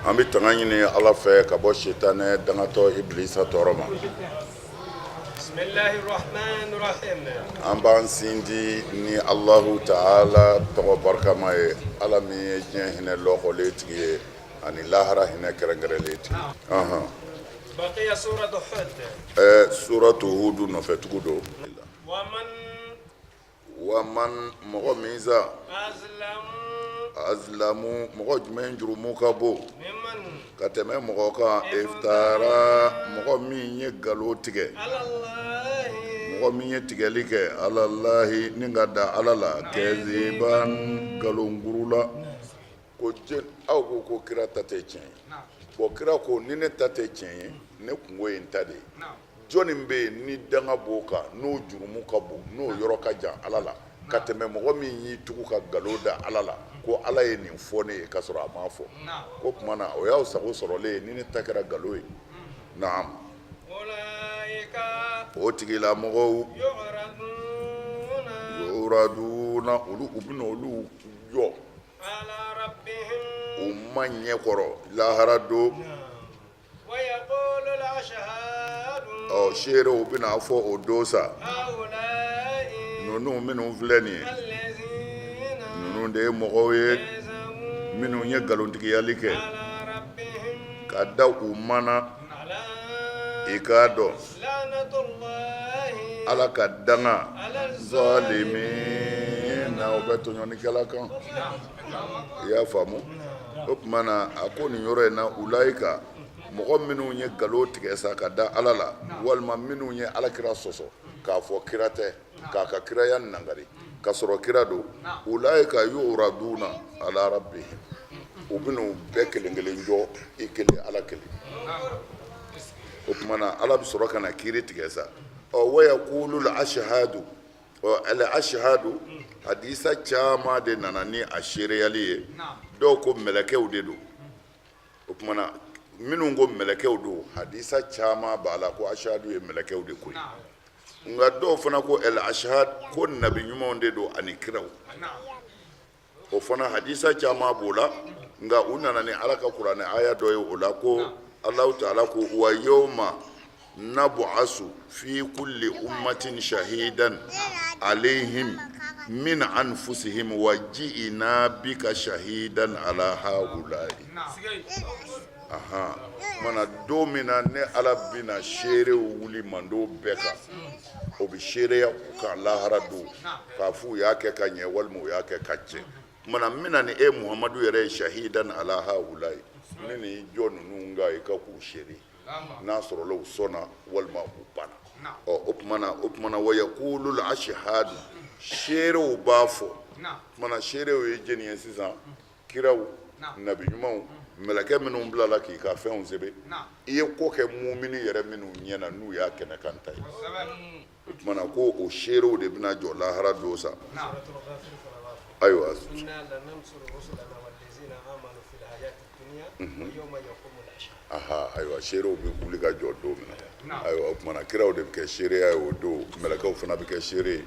an bɛ tanga ɲini Ala fɛ ka bɔ sitanɛ dangatɔ Ibilisa tɔɔrɔ ma. Bismillahirrahmanirrahim. An b'an sinji ni Allahu Ta'ala tɔgɔ barikama ye, Ala min ye diɲɛ hinɛ lɔkɔlen tigi ye ani lahara hinɛ kɛrɛnkɛrɛnlen tigi. Baqiya suratu Hud. Suratu Hud nɔfɛtugu don. Wa man mɔgɔ min sa azlamu mɔgɔ jumɛn jurumu ka bon ka tɛmɛ mɔgɔ kan iftara mɔgɔ min ye nkalon tigɛ, mɔgɔ min ye tigɛli kɛ alalahi ni ka da Ala la kɛziban nkalonguru la ko aw ko kira ta tɛ tiɲɛ ye. Bon kira ko ni ne ta tɛ tiɲɛ ye ne kungo ye n ta de ye. Jɔnni bɛ yen ni danga b'o kan n'o jurumu ka bon n'o yɔrɔ ka jan Ala la ka tɛmɛ mɔgɔ min y'i tugu ka nkalon da Ala la ko Ala ye nin fɔ ne ye k'a sɔrɔ a m'a fɔ. Ko tuma na o y'aw sago sɔrɔlen ye ni ne ta kɛra nkalon ye. Naam. O tigilamɔgɔw yuraduna olu u bɛna olu jɔ u ma ɲɛ kɔrɔ lahara don. Seerew bɛna fɔ o don sa ninnu minnu filɛ nin ye ninnu de ye mɔgɔw ye minnu ye nkalontigiyali kɛ ka da u mana i k'a dɔn Ala ka danga zalimina o bɛ tɔɲɔnikɛla kan. I y'a faamu? O tuma na a ko nin yɔrɔ in na ulayika mɔgɔ minnu ye nkalon tigɛ sa ka da Ala la walima minnu ye Alakira sɔsɔ k'a fɔ kira tɛ k'a ka kiraya nangari ka sɔrɔ kira don ulayika yuraduna ala rabbihim u bɛna u bɛɛ kelen kelen jɔ i kelen Ala kelen. O tuma na Ala bɛ sɔrɔ ka na kiiri tigɛ sa wa yaqulul ashhadu al ashhadu hadisa caman de nana ni a seereyali ye dɔw ko mɛlɛkɛw de don. O tuma na minnu ko mɛlɛkɛw don hadisa caman b'a la ko ashhadu ye mɛlɛkɛw de ko ye nka dɔw fana ko al ashhad ko nabi ɲumanw de don ani kiraw. O fana hadisa caman b'o la nka u nana ni Ala ka kuranɛ aya dɔ ye o la ko Allahu Ta'ala ko wa yawma nab'asu fi kulli ummatin shahidan alayhim min anfusihim wa ji'na bika shahidan ala haula'i. Mana don min na ne Ala bɛna seerew wuli mando bɛɛ kan o bɛ seereya u kan lahara don k'a fɔ u y'a kɛ ka ɲɛ walima u y'a kɛ ka tiɲɛ. Mana min na ni e Muhamadu yɛrɛ ye shahidan ala haula'i ne ni jɔ ninnu ka i ka k'u seere n'a sɔrɔla u sɔnna walima u banna. O tuma na wa yaqulul ashhadu seerew b'a fɔ. Mana seerew ye jɛni ye sisan kiraw nabi ɲumanw mɛlɛkɛ minnu bilala k'i ka fɛnw sɛbɛn i ye ko kɛ mumini yɛrɛ minnu ɲɛna n'u y'a kɛnɛ kan ta ye. O tuma na ko o seerew de bɛna jɔ lahara don sa. Ayiwa ayiwa seerew bɛ wuli ka jɔ don min na ayiwa o tuma na kiraw de bɛ kɛ seereya ye o don mɛlɛkɛw fana bɛ kɛ seere ye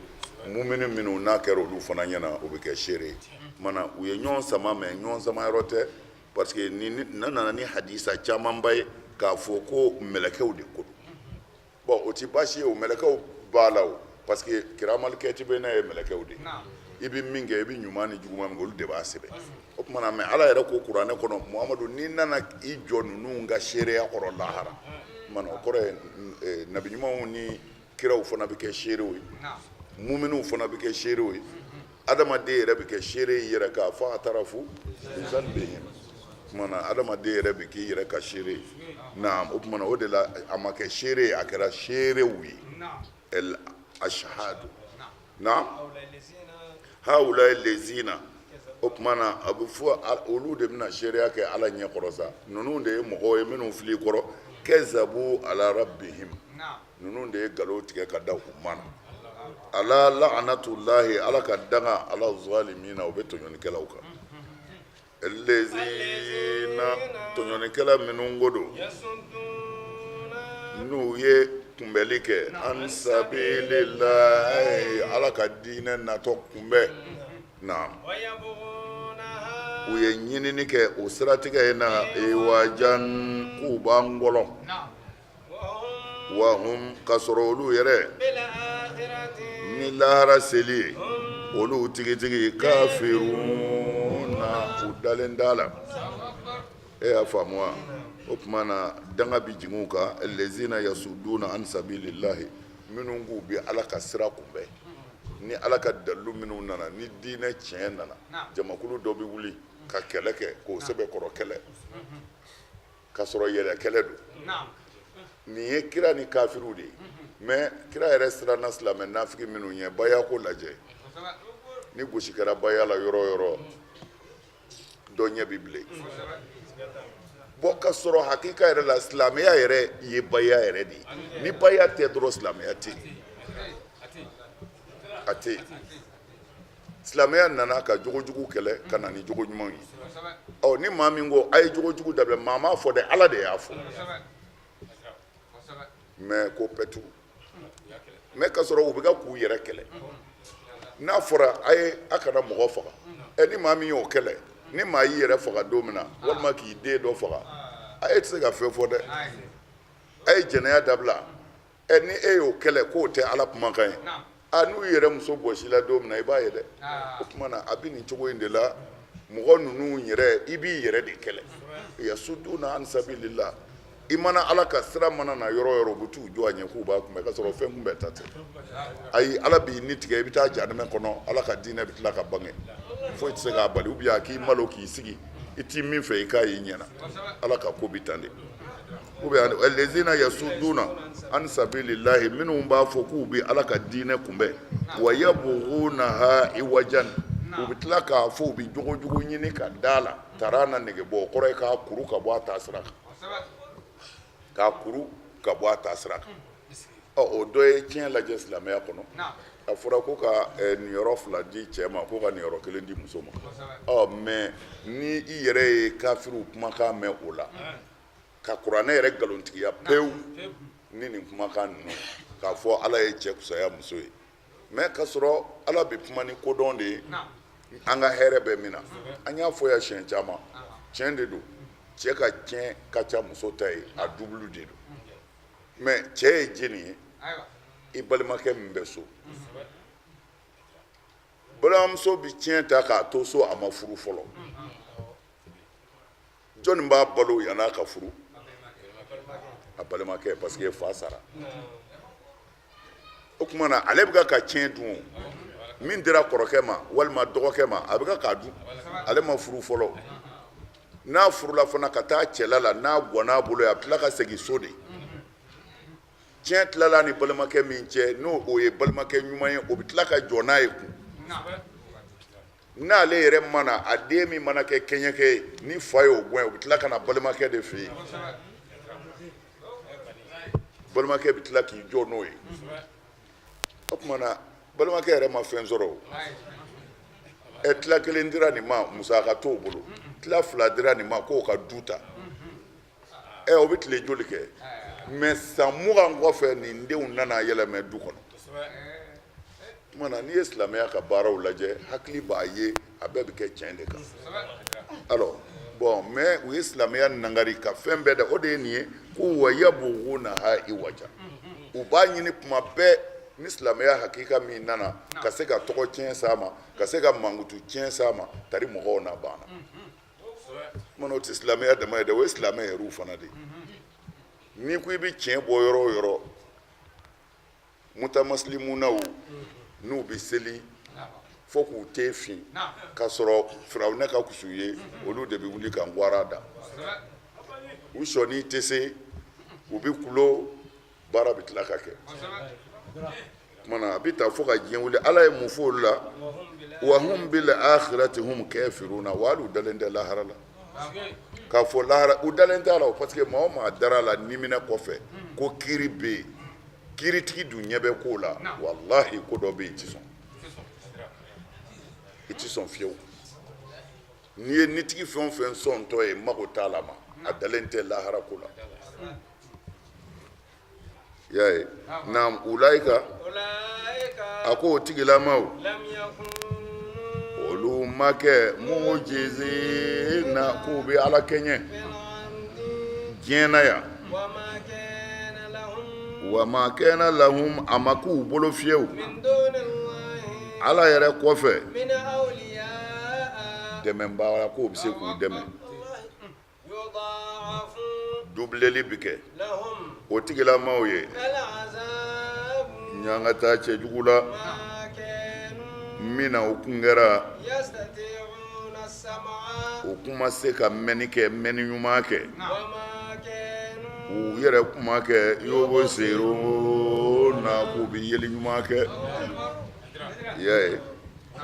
mumini minnu n'a kɛra olu fana ɲɛna o bɛ kɛ seere ye. Mana u ye ɲɔgɔn sama mɛ ɲɔgɔn sama yɔrɔ tɛ parce que na nana ni hadisa camanba ye k'a fɔ ko mɛlɛkɛw de ko don. Bon o ti baasi ye o mɛlɛkɛw b'a la o parce que kiramalikɛ ti bɛ n'a ye mɛlɛkɛw de i bɛ min kɛ i bɛ ɲuman ni juguman min kɛ olu de b'a sɛbɛn. O tuma na mɛ Ala yɛrɛ ko kuranɛ kɔnɔ Muhamadu n'i nana i jɔ ninnu ka seereya kɔrɔ lahara mana o kɔrɔ ye nabi ɲumanw ni kiraw fana bɛ kɛ seerew ye muminiw fana bɛ kɛ seerew ye adamaden yɛrɛ bɛ kɛ seere i yɛrɛ k'a fɔ a taara fo insan bɛ yen. O tuma na adamaden yɛrɛ bɛ k'i yɛrɛ ka seere ye naam. O tuma na o de la a ma kɛ seere ye a kɛra seerew ye el ashhadu naam haula'i lezina. O tuma na a bɛ fɔ olu de bɛna seereya kɛ Ala ɲɛ kɔrɔ sa ninnu de ye mɔgɔw ye minnu fili kɔrɔ kɛzabu ala rabbihim ninnu de ye nkalon tigɛ ka da u mana ala la'anatullahi Ala ka danga ala zalimina o bɛ tɔɲɔnikɛlaw kan. Lezina tɔɲɔnikɛla minnu ko don n'u ye kunbɛli kɛ an sabilillahi Ala ka diinɛ natɔ kunbɛ naam u ye ɲinini kɛ o siratigɛ in na iwajan k'u b'an ngɔlɔ wa hum ka sɔrɔ olu yɛrɛ ni lahara seli ye olu tigitigi kafiruna u dalen t'a la e y'a faamu wa o tuma na danga bi jigin u kan lezina yasuduna an sabilillahi minnu k'u bi ala ka sira kunbɛn ni ala ka dalilu minnu nana ni diinɛ tiɲɛ nana jamakulu dɔ bɛ wuli ka kɛlɛ kɛ k'o sɛbɛkɔrɔ kɛlɛ ka sɔrɔ yɛrɛ kɛlɛ don nin ye kira ni kafiru de ye mais kira yɛrɛ siranna silamɛ nafiki minnu ɲɛ baya ko lajɛ ni gosi kɛra baya la yɔrɔ o yɔrɔ dɔ ɲɛ bɛ bilen bon ka sɔrɔ hakika yɛrɛ la silamɛya yɛrɛ ye baya yɛrɛ de ye ni baya tɛ dɔrɔn silamɛya tɛ yen a tɛ yen silamɛya nana ka jogojugu kɛlɛ ka na ni jogo ɲumanw ye ni maa min ko a ye jogojugu dabila maa m'a fɔ dɛ ala de y'a fɔ mais ko pɛtu mais ka sɔrɔ u bɛ ka k'u yɛrɛ kɛlɛ n'a fɔra a kana mɔgɔ faga ni maa min y'o kɛlɛ ni maa y'i yɛrɛ faga don min na walima k'i den dɔ faga e tɛ se ka fɛn fɔ dɛ a ye jɛnɛya dabila ni e y'o kɛlɛ k'o tɛ ala kumakan ye n'u yɛrɛ muso bɔsila don min na i b'a ye dɛ o tuma na a bɛ nin cogo in de la mɔgɔ ninnu yɛrɛ i b'i yɛrɛ de kɛlɛ yasuduna an sabilillah i mana ala ka sira mana na yɔrɔ yɔrɔ u bɛ t'u jɔ a ɲɛ k'u b'a kunbɛn ka sɔrɔ fɛn kunbɛn ta tɛ ayi ala b'i ni tigɛ i bɛ taa jahanama kɔnɔ ala ka diinɛ bɛ tila ka bange foyi tɛ se k'a bali ou bien a k'i malo k'i sigi i t'i min fɛ i k'a y'i ɲɛna ala ka ko bɛ tan de ou bien lezina yasuduna an sabilillahi minnu b'a fɔ k'u bɛ ala ka diinɛ kunbɛn wa yabghunaha iwajan u bɛ tila k'a fɔ u bɛ jogojugu ɲini ka d'a la tara na nege bɔ o kɔrɔ ye k'a kuru ka bɔ a taasira kan k'a kuru ka bɔ a taasira kan o dɔ ye tiɲɛ lajɛ silamɛya kɔnɔ a fɔra ko ka niyɔrɔ 2 di cɛ ma ko ka niyɔrɔ 1 di muso ma mais ni i yɛrɛ ye kafiru kumakan mɛn o la ka kuranɛ yɛrɛ nkalontigiya pewu ni nin kumakan ninnu k'a fɔ ala ye cɛ kusaya muso ye mais ka sɔrɔ ala bɛ kuma ni kodɔn de ye an ka hɛrɛ bɛ min na an y'a fɔ yan siɲɛ caman tiɲɛ de don cɛ ka tiɲɛ ka ca muso ta ye a double de don mais cɛ ye jeni ye i balimakɛ min bɛ so balimamuso bɛ tiɲɛ ta k'a to so a ma furu fɔlɔ jɔnni b'a balo yan'a ka furu a balimakɛ parce que fa sara o tuma na ale bɛ ka tiɲɛ dun min dira kɔrɔkɛ ma walima dɔgɔkɛ ma a bɛ ka dun ale ma furu fɔlɔ n'a furula fana ka taa cɛla la n'a gɔnn'a bolo a bɛ tila ka segin so de tiɲɛ tilala ni balimakɛ min cɛ n'o o ye balimakɛ ɲuman ye o bɛ tila ka jɔ n'a ye kun n'ale yɛrɛ mana a den min mana kɛ kɛɲɛkɛ ye ni fa y'o gɛn o bɛ tila ka na balimakɛ de fɛ yen balimakɛ bɛ tila k'i jɔ n'o ye o tuma na balimakɛ yɛrɛ ma fɛn sɔrɔ o tila 1 dira nin ma musaka t'o bolo tila 2 dira nin ma k'o ka du ta o bɛ tile joli kɛ mais san 20 kɔfɛ nin denw nana yɛlɛmɛ du kɔnɔ tuma na n'i ye silamɛya ka baaraw lajɛ hakili b'a ye a bɛɛ bɛ kɛ tiɲɛ de kan alors bon mais u ye silamɛya nangari ka fɛn bɛɛ da o de ye nin ye ko wa yabghunaha iwaja u b'a ɲini tuma bɛɛ ni silamɛya hakika min nana ka se ka tɔgɔ tiɲɛ s'a ma ka se ka mankutu tiɲɛ s'a ma tari mɔgɔw na banna mana o tɛ silamɛya dama ye dɛ o ye silamɛ yɛrɛw fana de ye n'i ko i bɛ tiɲɛ bɔ yɔrɔ o yɔrɔ mutamasilimunaw n'u bɛ seli fo k'u te fin ka sɔrɔ firawuna ka kusu ye olu de bɛ wuli ka ngwara da u sɔnni tɛ se u bɛ kulo baara bɛ tila ka kɛ kumana a bɛ taa fo ka diɲɛ wuli ala ye mun fɔ olu la wa hum bil akhirati hum kafiruna wa hali u dalen tɛ lahara la k'a fɔ lahara u dalen t'a la parce que maa o maa dara la nimina kɔfɛ ko kiiri bɛ yen kiiritigi dun ɲɛ bɛ k'o la walahi ko dɔ bɛ yen i tɛ sɔn fiyewu n'i ye nitigi fɛn o fɛn sɔntɔ ye mago t'a la ma a dalen tɛ lahara ko la i y'a ye ulayika a ko o tigilamaw olu ma kɛ mu'jizina k'u bɛ ala kɛɲɛ diɲɛ na yan wa ma kana lahum a ma k'u bolo fiyewu ala yɛrɛ kɔfɛ dɛmɛbaga k'u bɛ se k'u dɛmɛ dubileli bi kɛ o tigilamaw ye ɲangata cɛjugu la min na o kun kɛra u kuma se ka mɛnni kɛ mɛnni ɲuman kɛ u yɛrɛ kuma kɛ yobo sero na k'u bɛ yeli ɲuman kɛ i y'a ye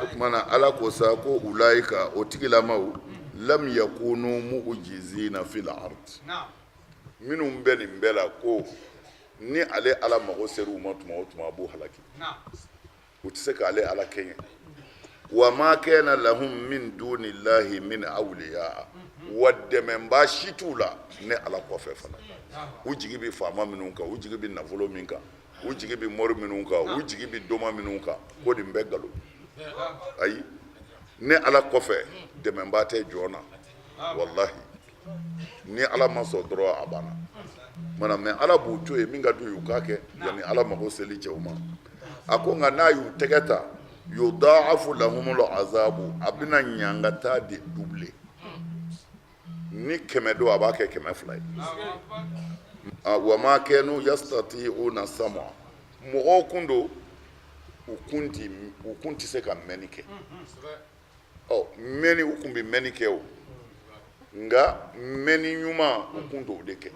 o tuma na ala ko sa ko ulayika o tigilamaw lam yakunu mu'jizina fil ard minnu bɛ nin bɛɛ la ko ni ale ala mago ser'u ma tuma o tuma a b'u halaki u tɛ se k'ale ala kɛɲɛ wa ma kana lahum min dunillahi min awliya wa dɛmɛba si t'u la ne ala kɔfɛ fana u jigi bɛ faama minnu kan u jigi bɛ nafolo min kan u jigi bɛ mori minnu kan u jigi bɛ doma minnu kan ko nin bɛ nkalon ayi ne ala kɔfɛ dɛmɛba tɛ jɔn na wallahi ni ala ma sɔn dɔrɔn a banna mana mɛ ala b'u to yen min ka d'u ye u k'a kɛ yanni ala mago seli cɛw ma a ko nka n'a y'u tɛgɛ ta yudaafu lahumul azabu a bɛna ɲangata de double ni 100 don a b'a kɛ 200 ye wa ma kanu yastati'una sam'a mɔgɔw kun don u kun tɛ se ka mɛnni kɛ mɛnni u kun bɛ mɛnni kɛ o nka mɛnni ɲuman u kun t'o de kɛ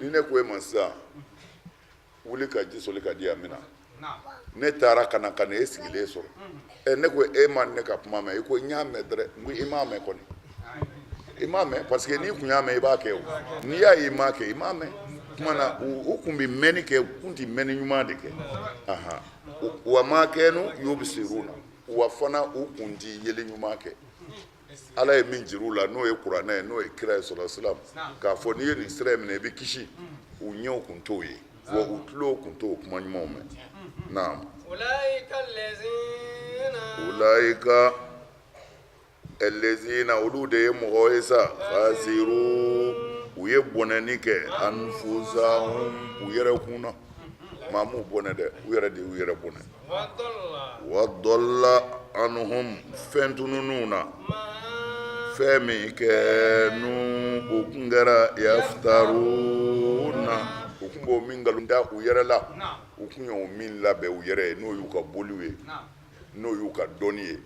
ni ne ko e ma sisan wuli ka ji soli ka di yan mina ne taara ka na e sigilen sɔrɔ ne ko e ma ne ka kuma mɛn i ko n y'a mɛn dɛrɛ n ko i m'a mɛn kɔni i m'a mɛn parce que n'i kun y'a mɛn i b'a kɛ o n'i y'a ye i m'a kɛ i m'a mɛn tuma na u kun bɛ mɛnni kɛ u kun tɛ mɛnni ɲuman de kɛ wa ma kanu yubsiruna wa fana u kun tɛ yeli ɲuman kɛ ala ye min jir'u la n'o ye kuranɛ ye n'o ye kira ye sallallahu alaihi wasallam k'a fɔ n'i ye nin sira minɛ i bɛ kisi u ɲɛw kun t'o ye wa u tulo kun t'o kuma ɲumanw mɛn naam ulaika allazina olu de ye mɔgɔ ye sa khasiru u ye bɔnɛni kɛ anfusahum u yɛrɛ kun na maa m'u bɔnɛ dɛ u yɛrɛ de y'u yɛrɛ bɔnɛ wa dalla anhum fɛn tununun na fɛn min kɛnu o kun kɛra yaftaruna u kun b'o min nkalon da u yɛrɛ la u kun y'o min labɛn u yɛrɛ ye n'o y'u ka boliw ye n'o y'u ka dɔnni ye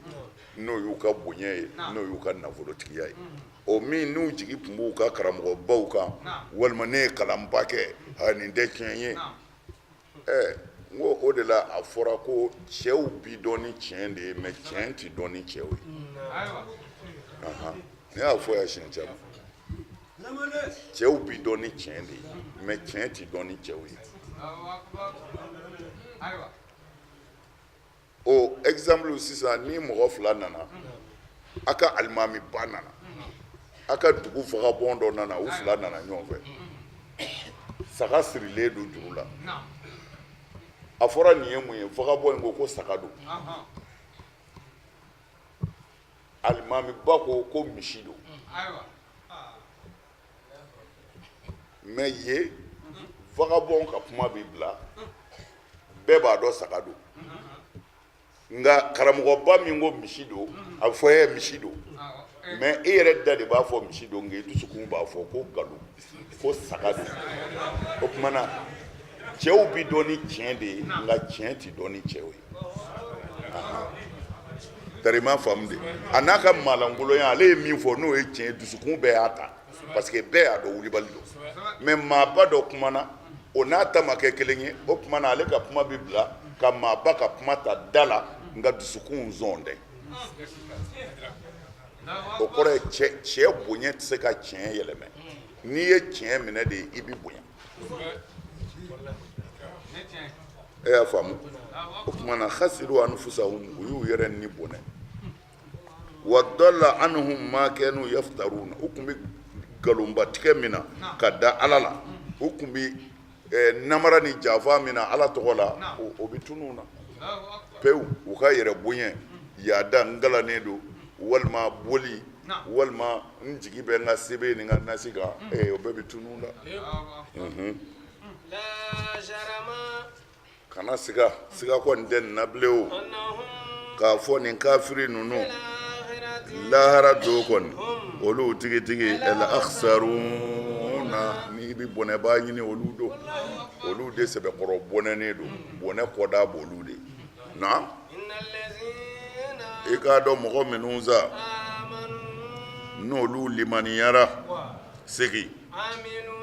n'o y'u ka bonya ye n'o y'u ka nafolotigiya ye o min n'u jigi tun b'u ka karamɔgɔbaw kan walima ne ye kalanba kɛ nin tɛ tiɲɛ ye n ko o de la a fɔra ko cɛw bi dɔn ni tiɲɛ de ye mɛ tiɲɛ tɛ dɔn ni cɛw ye ne y'a fɔ yan siɲɛ caman cɛw bi dɔn ni tiɲɛ de ye mɛ tiɲɛ tɛ dɔn ni cɛw ye o exemple sisan ni mɔgɔ fila nana a ka alimami ba nana a ka dugu vagabond dɔ nana u fila nana ɲɔgɔn fɛ saga sirilen don juru la a fɔra nin ye mun ye vagabond in ko saga don alimami ba ko misi don mais ye vagabond ka kuma bɛ bila bɛɛ b'a dɔn saga don nka karamɔgɔba min ko misi don a bɛ fɔ e ye misi don mais e yɛrɛ da de b'a fɔ misi don nka i dusukun b'a fɔ ko nkalon ko saga don o tuma na cɛw bi dɔn ni tiɲɛ de ye nka tiɲɛ tɛ dɔn ni cɛw ye tari ma faamu de a n'a ka maalankolonya ale ye min fɔ n'o ye tiɲɛ ye dusukun bɛɛ y'a ta parce que bɛɛ y'a dɔn wulibali don mais maaba dɔ kumana o n'a ta ma kɛ kelen ye o tuma na ale ka kuma bɛ bila ka maaba ka kuma ta da la nka dusukun zɔn dɛ o kɔrɔ ye cɛ bonya tɛ se ka tiɲɛ yɛlɛmɛ n'i ye tiɲɛ minɛ de i bɛ bonya e y'a faamu o tuma na khasiru anfusahum u y'u yɛrɛ ni bonɛ wa dalla anhum ma kanu yaftaruna u kun bɛ nkalonba tigɛ min na ka da ala la u kun bɛ namara ni janfa min na ala tɔgɔ la o bɛ tunun na pewu u ka yɛrɛ bonya yaada n galannen don walima boli walima n jigi bɛ n ka sebe ni n ka nasi kan o bɛɛ bɛ tunun la. لا جرم kana siga kɔni tɛ nin na bilen o أنهم k'a fɔ nin kafiri ninnu في الآخرة lahara do kɔni olu tigitigi el akhsaruna ni bi bɔnɛba ɲini olu do olu de sɛbɛkɔrɔ bɔnɛnen do bɔnɛ kɔda b'olu de na إن الذين i k'a dɔn mɔgɔ minnu sa آمنوا n'olu limaniyara segi وعملوا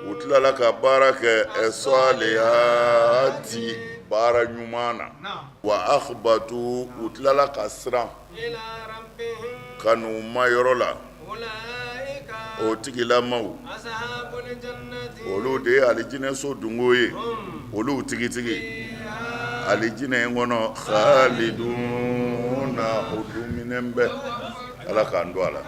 u tilala ka baara kɛ salihati baara ɲuman na wa akhbatu u tilala ka siran إلى ربهم ka n'u ma yɔrɔ la أولئك o tigilamaw أصحاب الجنة olu de ye alijinɛso dungo ye olu tigitigi alijinɛ in kɔnɔ khaliduna o duminɛn bɛ ala k'an don a la.